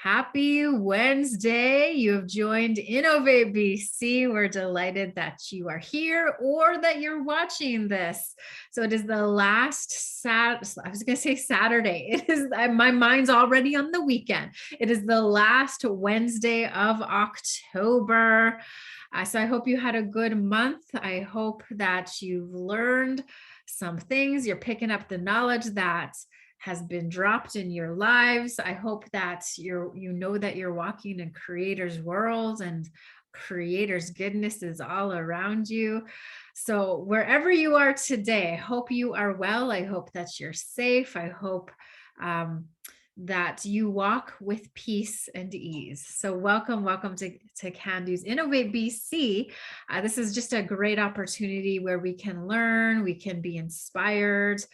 Happy Wednesday. You have joined Innovate BC. We're delighted that you are here or that you're watching this. So it is the last I was going to say Saturday. It is, my mind's already on the weekend. It is the last Wednesday of October. So I hope you had a good month. I hope that you've learned some things. You're picking up the knowledge that has been dropped in your lives. I hope that you know that you're walking in Creator's world and Creator's goodness is all around you. So wherever you are today, I hope you are well. I hope that you're safe. I hope that you walk with peace and ease. So welcome to Candu's Innovate BC. This is just a great opportunity where we can learn, we can be inspired,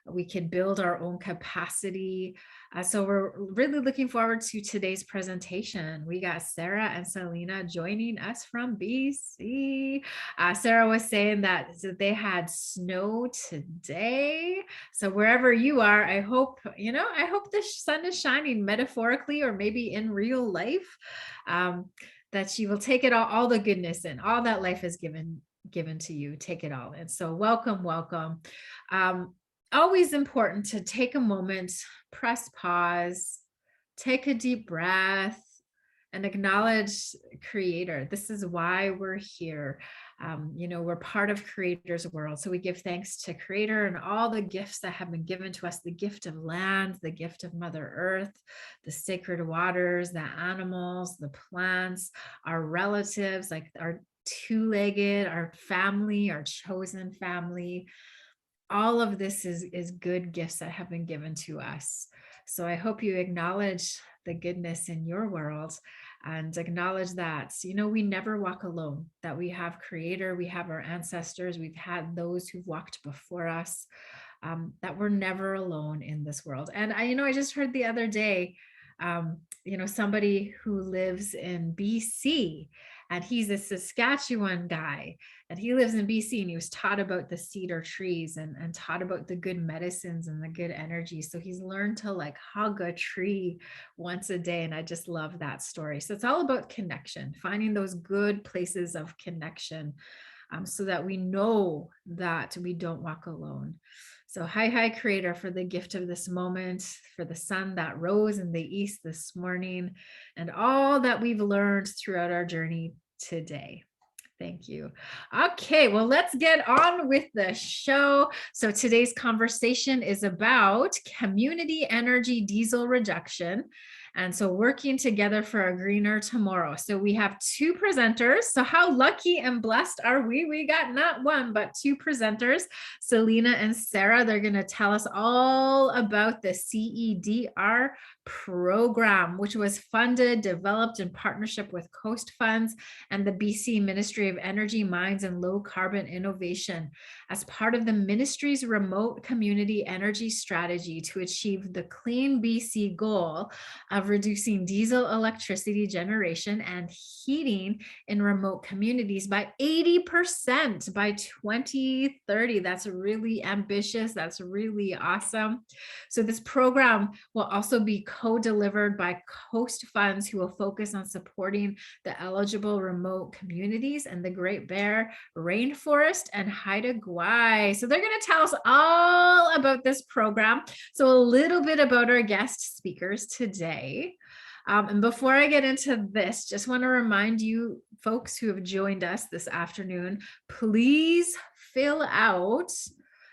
we can build our own capacity. So we're really looking forward to today's presentation. We got Sarah and Selina joining us from BC. Sarah was saying that they had snow today. So wherever you are, I hope the sun is shining metaphorically or maybe in real life, that you will take it all the goodness in, all that life has given to you, take it all in. So welcome. Always important to take a moment, press pause, take a deep breath, and acknowledge Creator. This is why we're here. We're part of Creator's world. So we give thanks to Creator and all the gifts that have been given to us, the gift of land, the gift of Mother Earth, the sacred waters, the animals, the plants, our relatives, like our two-legged, our family, our chosen family. All of this is good gifts that have been given to us. So I hope you acknowledge the goodness in your world and acknowledge that, we never walk alone, that we have Creator, we have our ancestors, we've had those who've walked before us, that we're never alone in this world. And I just heard the other day, somebody who lives in BC, and he's a Saskatchewan guy, and he lives in BC, and he was taught about the cedar trees and taught about the good medicines and the good energy. So he's learned to hug a tree once a day. And I just love that story. So it's all about connection, finding those good places of connection, so that we know that we don't walk alone. So hi, Creator, for the gift of this moment, for the sun that rose in the east this morning, and all that we've learned throughout our journey today. Thank you. Okay, well, let's get on with the show. So today's conversation is about community energy diesel reduction. And so working together for a greener tomorrow. So we have two presenters. So how lucky and blessed are we? We got not one, but two presenters, Selina and Sarah. They're going to tell us all about the CEDR program, which was funded, developed in partnership with Coast Funds and the BC Ministry of Energy, Mines and Low Carbon Innovation as part of the ministry's remote community energy strategy to achieve the CleanBC goal of reducing diesel electricity generation and heating in remote communities by 80% by 2030. That's really ambitious. That's really awesome. So this program will also be co-delivered by Coast Funds, who will focus on supporting the eligible remote communities and the Great Bear, Rainforest, and Haida, Gwaii. So they're going to tell us all about this program. So a little bit about our guest speakers today. And before I get into this, just want to remind you folks who have joined us this afternoon, please fill out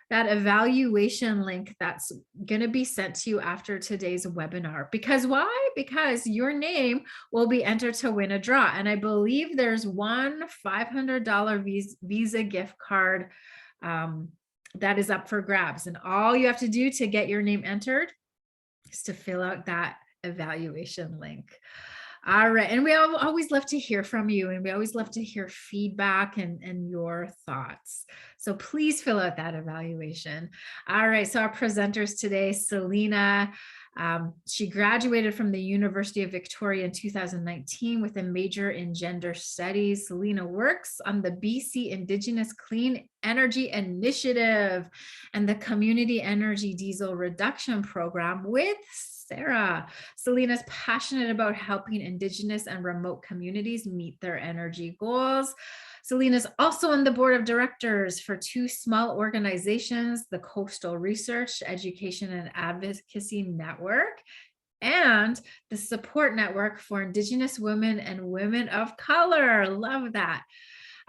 that evaluation link that's going to be sent to you after today's webinar. Because why? Because your name will be entered to win a draw. And I believe there's one $500 Visa gift card that is up for grabs. And all you have to do to get your name entered is to fill out that evaluation link. All right. And we always love to hear from you, and we always love to hear feedback and your thoughts. So please fill out that evaluation. All right. So our presenters today, Selina, She graduated from the University of Victoria in 2019 with a major in gender studies. Selina works on the BC Indigenous Clean Energy Initiative and the Community Energy Diesel Reduction Program with Sarah. Selina is passionate about helping Indigenous and remote communities meet their energy goals. Selina is also on the board of directors for two small organizations, the Coastal Research, Education and Advocacy Network, and the Support Network for Indigenous Women and Women of Color. Love that.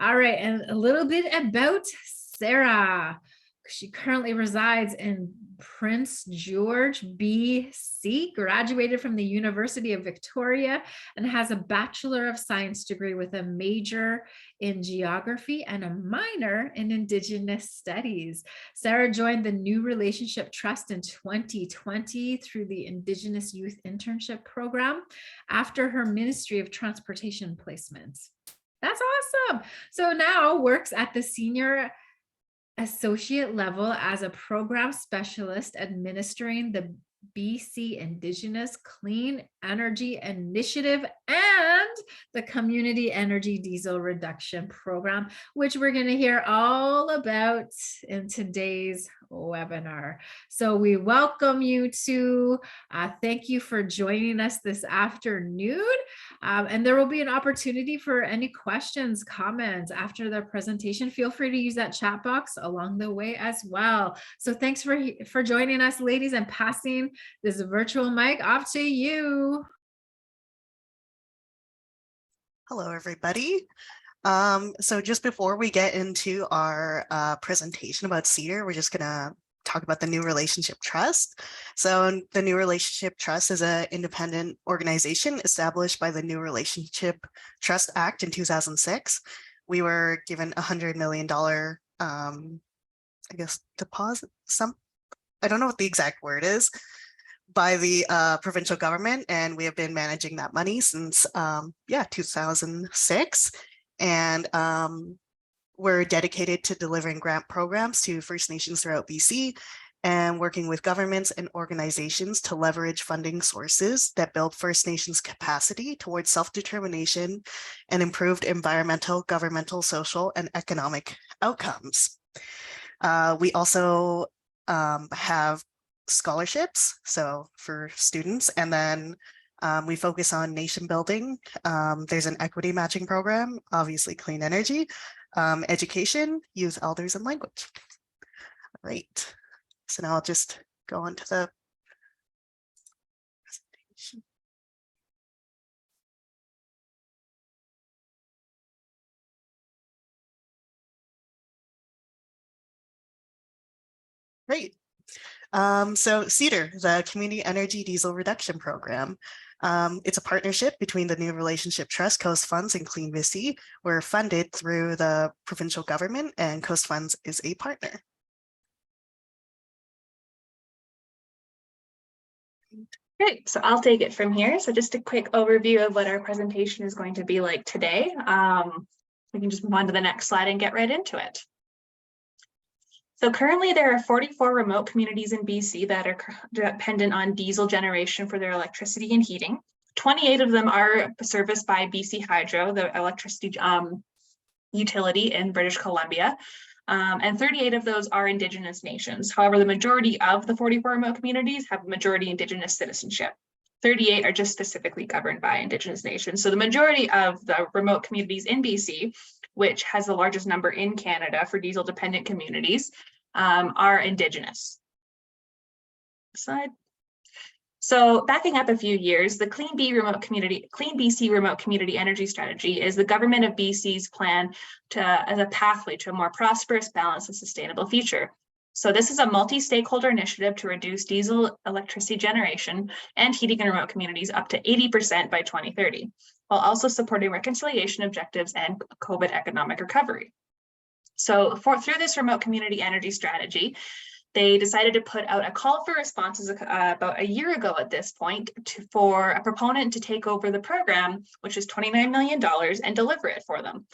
All right, and a little bit about Sarah. She currently resides in Prince George, BC, graduated from the University of Victoria, and has a Bachelor of Science degree with a major in geography and a minor in Indigenous Studies. Sarah joined the New Relationship Trust in 2020 through the Indigenous Youth Internship Program after her Ministry of Transportation placements. That's awesome. So now works at the senior associate level as a program specialist administering the BC Indigenous Clean Energy Initiative and the Community Energy Diesel Reduction Program, which we're going to hear all about in today's webinar. So we welcome you to, thank you for joining us this afternoon. And there will be an opportunity for any questions, comments after the presentation. Feel free to use that chat box along the way as well. So thanks for joining us, ladies, and passing this virtual mic off to you. Hello, everybody. So just before we get into our presentation about CEDR, we're just going to talk about the New Relationship Trust. So the New Relationship Trust is an independent organization established by the New Relationship Trust Act in 2006. We were given $100 million, I guess, deposit, I don't know what the exact word is, by the provincial government, and we have been managing that money since 2006. And we're dedicated to delivering grant programs to First Nations throughout BC and working with governments and organizations to leverage funding sources that build First Nations capacity towards self-determination and improved environmental, governmental, social, and economic outcomes. We also have scholarships, so for students, and then we focus on nation building. There's an equity matching program, obviously clean energy, education, youth, elders, and language. All right, so now I'll just go on to the presentation. Great. So CEDR, the Community Energy Diesel Reduction Program. It's a partnership between the New Relationship Trust, Coast Funds, and CleanBC. We're funded through the provincial government, and Coast Funds is a partner. Great, so I'll take it from here. So just a quick overview of what our presentation is going to be like today. We can just move on to the next slide and get right into it. So currently there are 44 remote communities in BC that are dependent on diesel generation for their electricity and heating. 28 of them are serviced by BC Hydro, the electricity utility in British Columbia. And 38 of those are Indigenous nations. However, the majority of the 44 remote communities have majority Indigenous citizenship. 38 are just specifically governed by Indigenous nations. So the majority of the remote communities in BC, which has the largest number in Canada for diesel dependent communities, are Indigenous. Slide. So backing up a few years, the CleanBC Remote Community Energy Strategy is the government of BC's plan as a pathway to a more prosperous, balanced, and sustainable future. So this is a multi-stakeholder initiative to reduce diesel electricity generation and heating in remote communities up to 80% by 2030, while also supporting reconciliation objectives and COVID economic recovery. So through this remote community energy strategy, they decided to put out a call for responses about a year ago at this point for a proponent to take over the program, which is $29 million, and deliver it for them.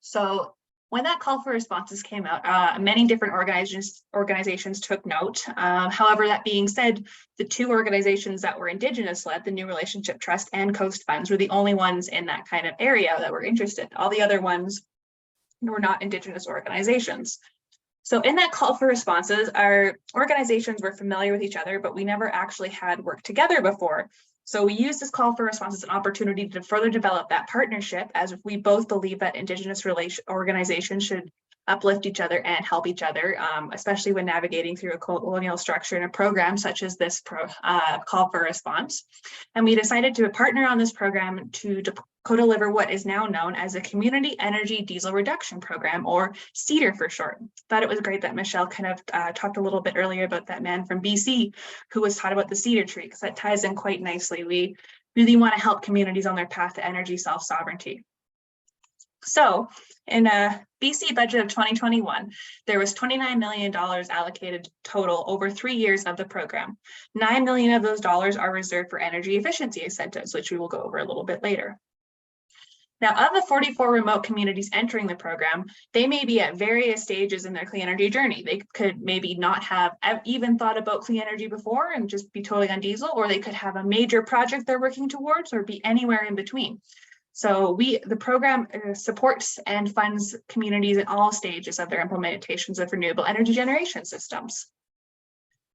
So when that call for responses came out, many different organizations took note. However, that being said, the two organizations that were Indigenous led, the New Relationship Trust and Coast Funds, were the only ones in that kind of area that were interested. All the other ones were not Indigenous organizations. So in that call for responses, our organizations were familiar with each other, but we never actually had worked together before. So we used this call for response as an opportunity to further develop that partnership, as we both believe that Indigenous organizations should uplift each other and help each other, especially when navigating through a colonial structure in a program such as this call for response. And we decided to partner on this program to co-deliver what is now known as a Community Energy Diesel Reduction Program, or CEDR for short. Thought it was great that Michelle kind of talked a little bit earlier about that man from BC who was taught about the cedar tree, because that ties in quite nicely. We really want to help communities on their path to energy self-sovereignty. So in a BC budget of 2021, there was $29 million allocated total over 3 years of the program. $9 million of those dollars are reserved for energy efficiency incentives, which we will go over a little bit later. Now, of the 44 remote communities entering the program, they may be at various stages in their clean energy journey. They could maybe not have even thought about clean energy before and just be totally on diesel, or they could have a major project they're working towards, or be anywhere in between. So the program supports and funds communities at all stages of their implementations of renewable energy generation systems.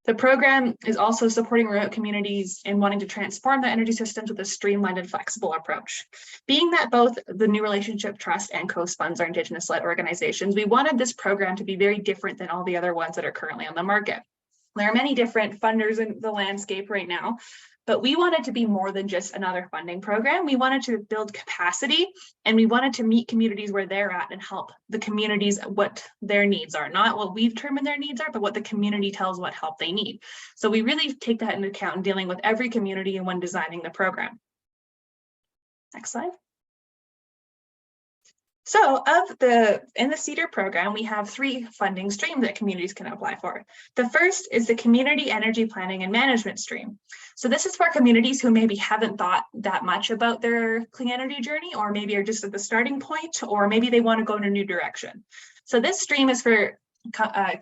The program is also supporting remote communities in wanting to transform their energy systems with a streamlined and flexible approach. Being that both the New Relationship Trust and Coast Funds are Indigenous-led organizations, we wanted this program to be very different than all the other ones that are currently on the market. There are many different funders in the landscape right now, but we wanted to be more than just another funding program. We wanted to build capacity, and we wanted to meet communities where they're at and help the communities what their needs are, not what we've determined their needs are, but what the community tells what help they need. So we really take that into account in dealing with every community and when designing the program. Next slide. So in the CEDR program, we have 3 funding streams that communities can apply for. The first is the Community Energy Planning and Management stream. So this is for communities who maybe haven't thought that much about their clean energy journey, or maybe are just at the starting point, or maybe they want to go in a new direction. So this stream is for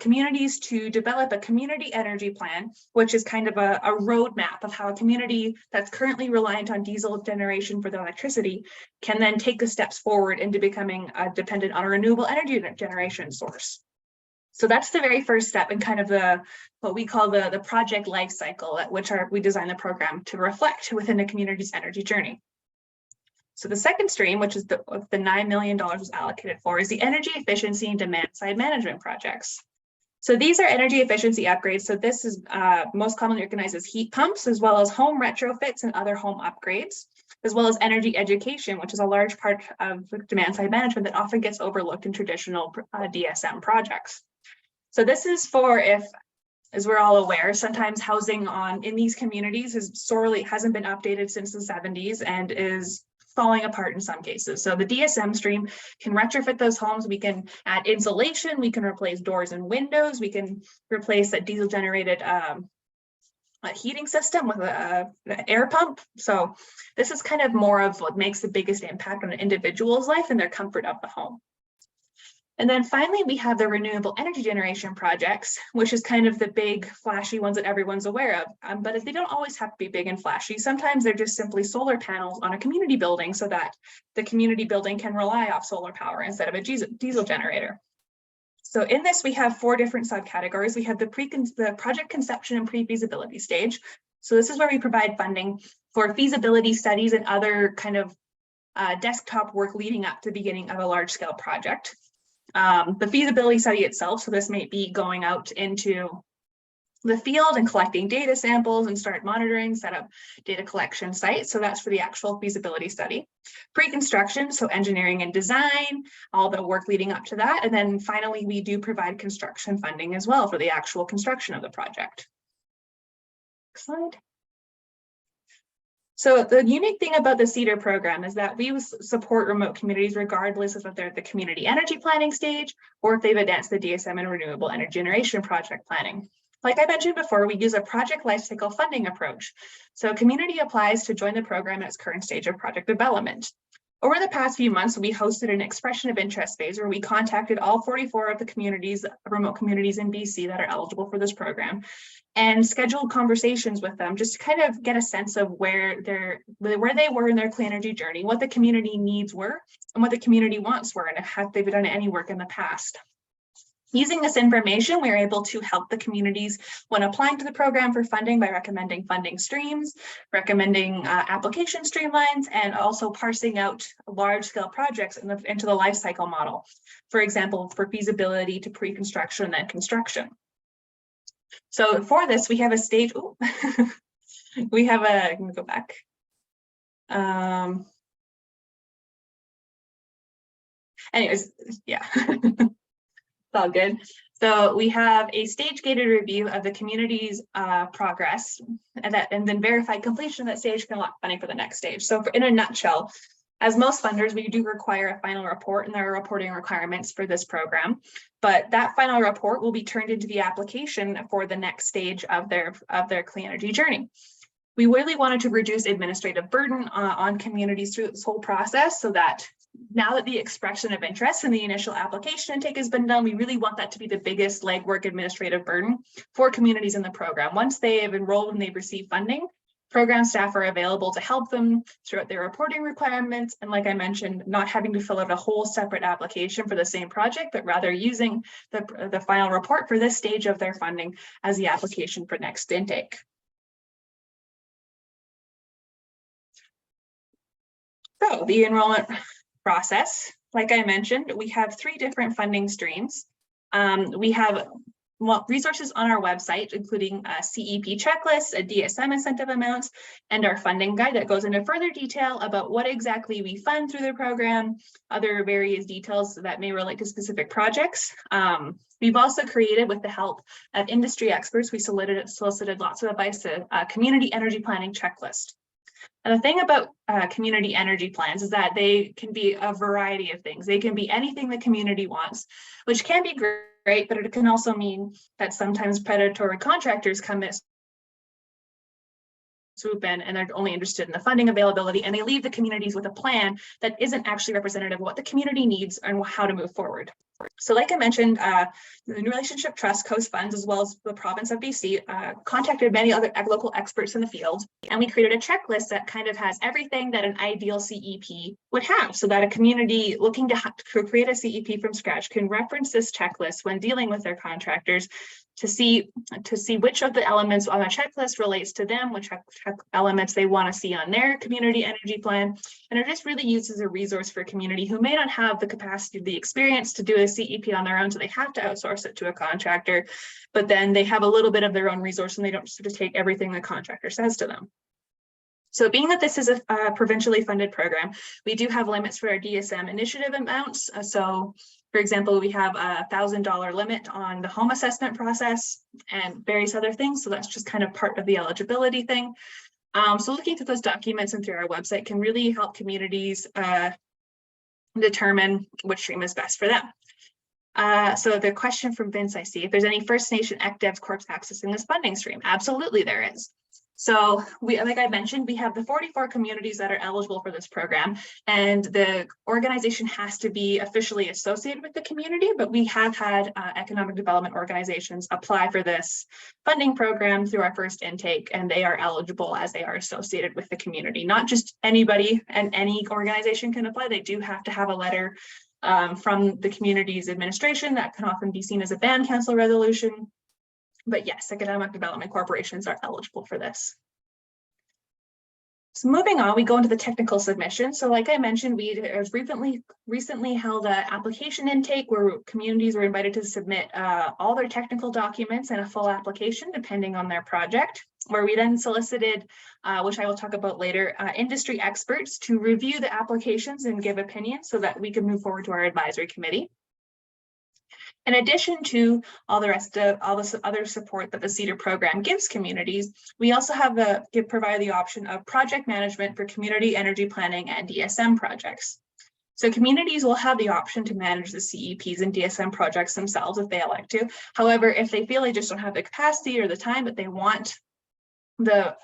communities to develop a community energy plan, which is kind of a roadmap of how a community that's currently reliant on diesel generation for their electricity can then take the steps forward into becoming dependent on a renewable energy generation source. So that's the very first step in kind of what we call the project life cycle, at which we design the program to reflect within the community's energy journey. So the second stream, which is the $9 million was allocated for, is the energy efficiency and demand side management projects. So these are energy efficiency upgrades. So this is most commonly recognized as heat pumps, as well as home retrofits and other home upgrades, as well as energy education, which is a large part of demand side management that often gets overlooked in traditional DSM projects. So this is for if, as we're all aware, sometimes housing in these communities hasn't been updated since the 70s and is falling apart in some cases. So the DSM stream can retrofit those homes. We can add insulation, we can replace doors and windows, we can replace that diesel generated heating system with an air pump. So this is kind of more of what makes the biggest impact on an individual's life and their comfort of the home. And then finally, we have the renewable energy generation projects, which is kind of the big flashy ones that everyone's aware of. But they don't always have to be big and flashy. Sometimes they're just simply solar panels on a community building so that the community building can rely off solar power instead of a diesel generator. So in this, we have 4 different subcategories. We have the project conception and pre-feasibility stage. So this is where we provide funding for feasibility studies and other kind of desktop work leading up to the beginning of a large scale project. The feasibility study itself, so this may be going out into the field and collecting data samples and start monitoring, set up data collection sites. So that's for the actual feasibility study. Pre-construction, so engineering and design, all the work leading up to that. And then finally, we do provide construction funding as well for the actual construction of the project. Next slide. So the unique thing about the CEDR program is that we support remote communities regardless of if they're at the community energy planning stage or if they've advanced the DSM and renewable energy generation project planning. Like I mentioned before, we use a project lifecycle funding approach. So a community applies to join the program at its current stage of project development. Over the past few months, we hosted an expression of interest phase where we contacted all 44 of the communities, remote communities in BC that are eligible for this program, and scheduled conversations with them just to kind of get a sense of where they were in their clean energy journey, what the community needs were, and what the community wants were, and have they done any work in the past. Using this information, we are able to help the communities when applying to the program for funding by recommending funding streams, recommending application streamlines, and also parsing out large-scale projects into the life cycle model. For example, for feasibility to pre-construction and construction. So for this, we have a stage. We have a. I'm gonna go back. Anyways, yeah. All good. So we have a stage-gated review of the community's progress, and then verified completion of that stage can unlock funding for the next stage. So in a nutshell, as most funders, we do require a final report, and there are reporting requirements for this program. But that final report will be turned into the application for the next stage of their clean energy journey. We really wanted to reduce administrative burden on communities through this whole process, so that now that the expression of interest and the initial application intake has been done, we really want that to be the biggest legwork administrative burden for communities in the program. Once they have enrolled and they've received funding, program staff are available to help them throughout their reporting requirements. And like I mentioned, not having to fill out a whole separate application for the same project, but rather using the final report for this stage of their funding as the application for next intake. So the enrollment process, like I mentioned, we have 3 different funding streams. We have resources on our website, including a CEP checklist, a DSM incentive amounts, and our funding guide that goes into further detail about what exactly we fund through the program, other various details that may relate to specific projects. We've also created, with the help of industry experts, we solicited lots of advice, a community energy planning checklist. And the thing about community energy plans is that they can be a variety of things. They can be anything the community wants, which can be great, but it can also mean that sometimes predatory contractors come in, swoop in, and they're only interested in the funding availability, and they leave the communities with a plan that isn't actually representative of what the community needs and how to move forward. So like I mentioned, the New Relationship Trust co-funds, as well as the province of BC, contacted many other local experts in the field, and we created a checklist that kind of has everything that an ideal CEP would have, so that a community looking to create a CEP from scratch can reference this checklist when dealing with their contractors to see which of the elements on the checklist relates to them, which elements they want to see on their community energy plan. And it just really used as a resource for a community who may not have the capacity or the experience to do a CEP on their own, so they have to outsource it to a contractor, but then they have a little bit of their own resource and they don't sort of take everything the contractor says to them. So being that this is a provincially funded program, we do have limits for our DSM initiative amounts. So for example, we have a $1,000 limit on the home assessment process and various other things. So that's just kind of part of the eligibility thing. So looking through those documents and through our website can really help communities determine which stream is best for them. So the question from Vince, I see, if there's any First Nation ECDEVs Corps accessing this funding stream. Absolutely there is. So like I mentioned, we have the 44 communities that are eligible for this program, and the organization has to be officially associated with the community, but we have had economic development organizations apply for this funding program through our first intake, and they are eligible as they are associated with the community. Not just anybody and any organization can apply. They do have to have a letter from the community's administration that can often be seen as a band council resolution. But yes, economic development corporations are eligible for this. So moving on, we go into the technical submission. So like I mentioned, we recently held an application intake where communities were invited to submit all their technical documents and a full application depending on their project, where we then solicited, which I will talk about later, industry experts to review the applications and give opinions so that we can move forward to our advisory committee. In addition to all this other support that the CEDR program gives communities, we also have provide the option of project management for community energy planning and DSM projects. So communities will have the option to manage the CEPs and DSM projects themselves if they elect to. However, if they feel they just don't have the capacity or the time, but they want the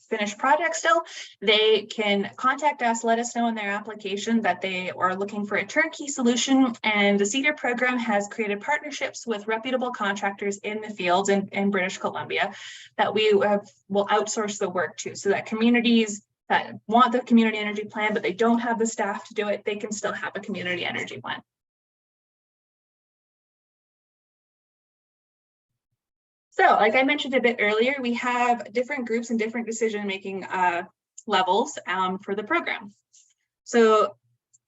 finished project still, they can contact us, let us know in their application that they are looking for a turnkey solution. And the CEDR program has created partnerships with reputable contractors in the field in British Columbia that we will outsource the work to, so that communities that want the community energy plan, but they don't have the staff to do it, they can still have a community energy plan. So like I mentioned a bit earlier, we have different groups and different decision-making levels for the program. So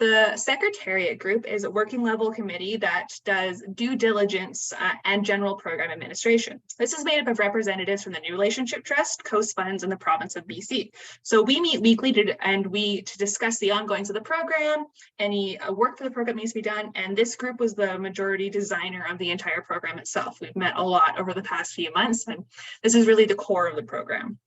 the Secretariat group is a working level committee that does due diligence and general program administration. This is made up of representatives from the New Relationship Trust, Coast Funds, and the province of BC. So we meet weekly to discuss the ongoings of the program, any work for the program needs to be done, and this group was the majority designer of the entire program itself. We've met a lot over the past few months, and this is really the core of the program.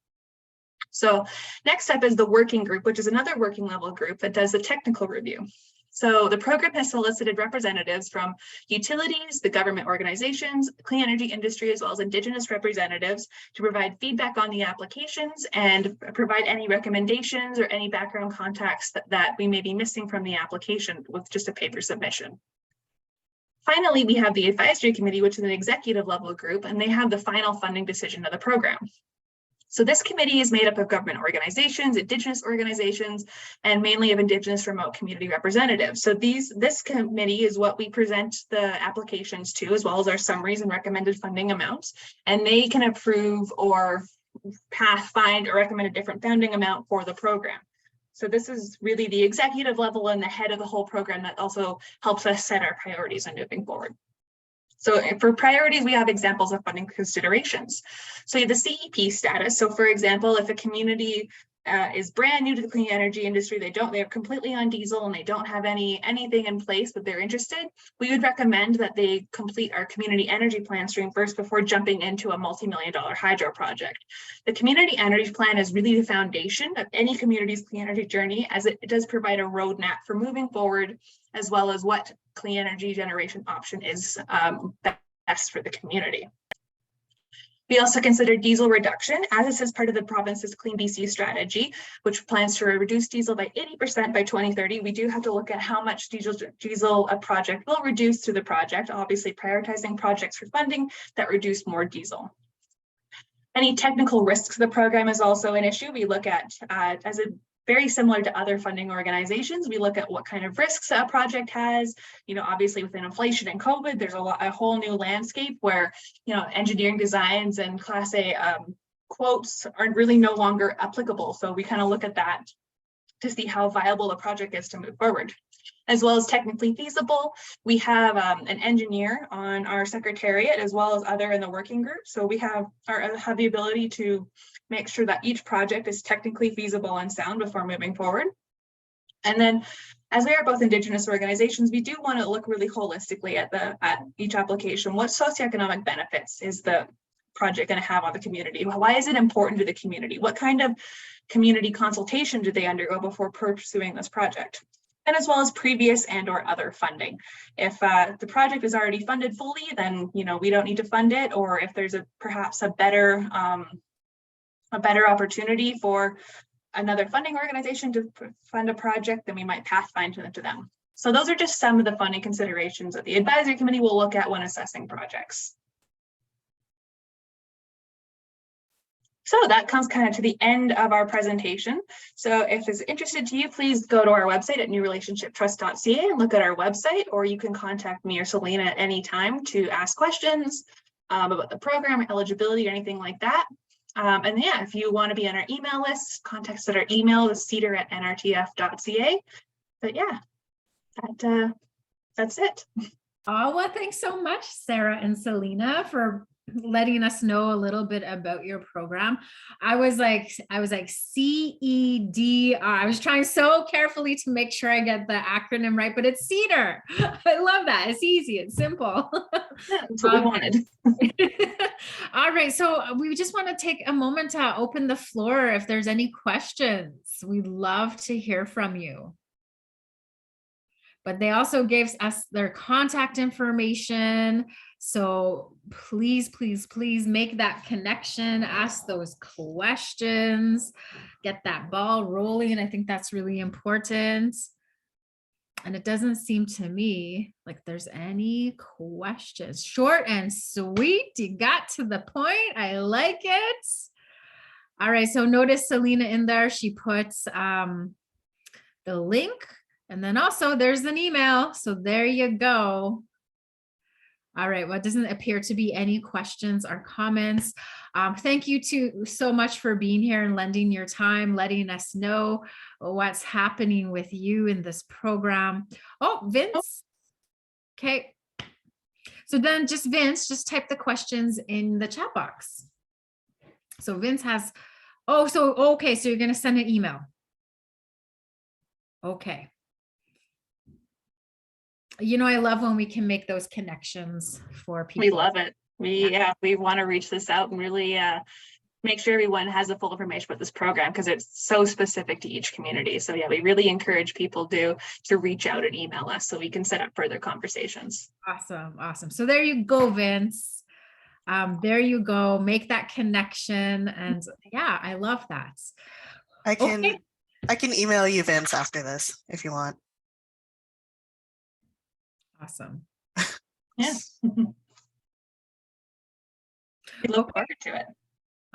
So next up is the working group, which is another working level group that does the technical review. So the program has solicited representatives from utilities, the government organizations, clean energy industry, as well as Indigenous representatives to provide feedback on the applications and provide any recommendations or any background contacts that we may be missing from the application with just a paper submission. Finally, we have the advisory committee, which is an executive level group, and they have the final funding decision of the program. So this committee is made up of government organizations, Indigenous organizations, and mainly of Indigenous remote community representatives. So this committee is what we present the applications to, as well as our summaries and recommended funding amounts, and they can approve or find or recommend a different funding amount for the program. So this is really the executive level and the head of the whole program that also helps us set our priorities and moving forward. So for priorities, we have examples of funding considerations. So the CEP status. So for example, if a community is brand new to the clean energy industry, they're completely on diesel and they don't have anything in place, but they're interested, we would recommend that they complete our community energy plan stream first before jumping into a multi-million-dollar hydro project. The community energy plan is really the foundation of any community's clean energy journey, as it does provide a roadmap for moving forward, as well as what clean energy generation option is best for the community. We also consider diesel reduction, as this is part of the province's CleanBC strategy, which plans to reduce diesel by 80% by 2030. We do have to look at how much diesel a project will reduce through the project, obviously prioritizing projects for funding that reduce more diesel. Any technical risks of the program is also an issue. We look at, very similar to other funding organizations, we look at what kind of risks a project has. Obviously within inflation and COVID, there's a whole new landscape where, engineering designs and Class A quotes are really no longer applicable. So we kind of look at that to see how viable a project is to move forward. As well as technically feasible, we have an engineer on our secretariat, as well as other in the working group. So we have the ability to make sure that each project is technically feasible and sound before moving forward. And then, as we are both Indigenous organizations, we do want to look really holistically at each application. What socioeconomic benefits is the project going to have on the community? Why is it important to the community? What kind of community consultation do they undergo before pursuing this project? And as well as previous and or other funding. If the project is already funded fully, then we don't need to fund it. Or if there's perhaps a better opportunity for another funding organization to fund a project, then we might pathfind to them. So those are just some of the funding considerations that the advisory committee will look at when assessing projects. So that comes kind of to the end of our presentation. So if it's interested to you, please go to our website at newrelationshiptrust.ca and look at our website, or you can contact me or Selina at any time to ask questions about the program, or eligibility, or anything like that. And yeah, if you want to be on our email list, contact us at our email is cedar@nrtf.ca. But yeah, that's it. Oh, well, thanks so much, Sarah and Selina, for letting us know a little bit about your program. I was like CEDR. I was trying so carefully to make sure I get the acronym right, but it's CEDR. I love that. It's easy. It's simple. Yeah, that's what we wanted. All right. So we just want to take a moment to open the floor. If there's any questions, we'd love to hear from you. but they also gave us their contact information. So please, please, please make that connection, ask those questions, get that ball rolling. I think that's really important. And it doesn't seem to me like there's any questions. Short and sweet. You got to the point. I like it. All right. So notice Selina in there. She puts the link, and then also there's an email. So there you go. All right. Well, it doesn't appear to be any questions or comments. Thank you so much for being here and lending your time, letting us know what's happening with you in this program. Oh, Vince. Okay. So then Vince, just type the questions in the chat box. So Vince has, okay. So you're going to send an email. Okay. You know, I love when we can make those connections for people. We love it. We want to reach this out and really make sure everyone has the full information about this program, because it's so specific to each community. So yeah, we really encourage people to reach out and email us so we can set up further conversations. Awesome. Awesome. So there you go, Vince. There you go. Make that connection. And yeah, I love that. I can email you, Vince, after this if you want. Awesome. Yeah. We look forward to it.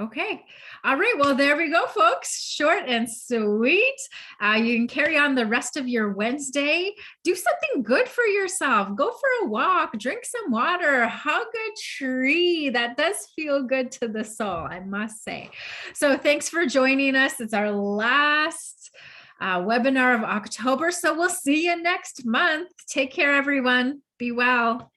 Okay. All right. Well, there we go, folks. Short and sweet. You can carry on the rest of your Wednesday. Do something good for yourself. Go for a walk, drink some water, hug a tree. That does feel good to the soul, I must say. So thanks for joining us. It's our last webinar of October. So we'll see you next month. Take care, everyone. Be well.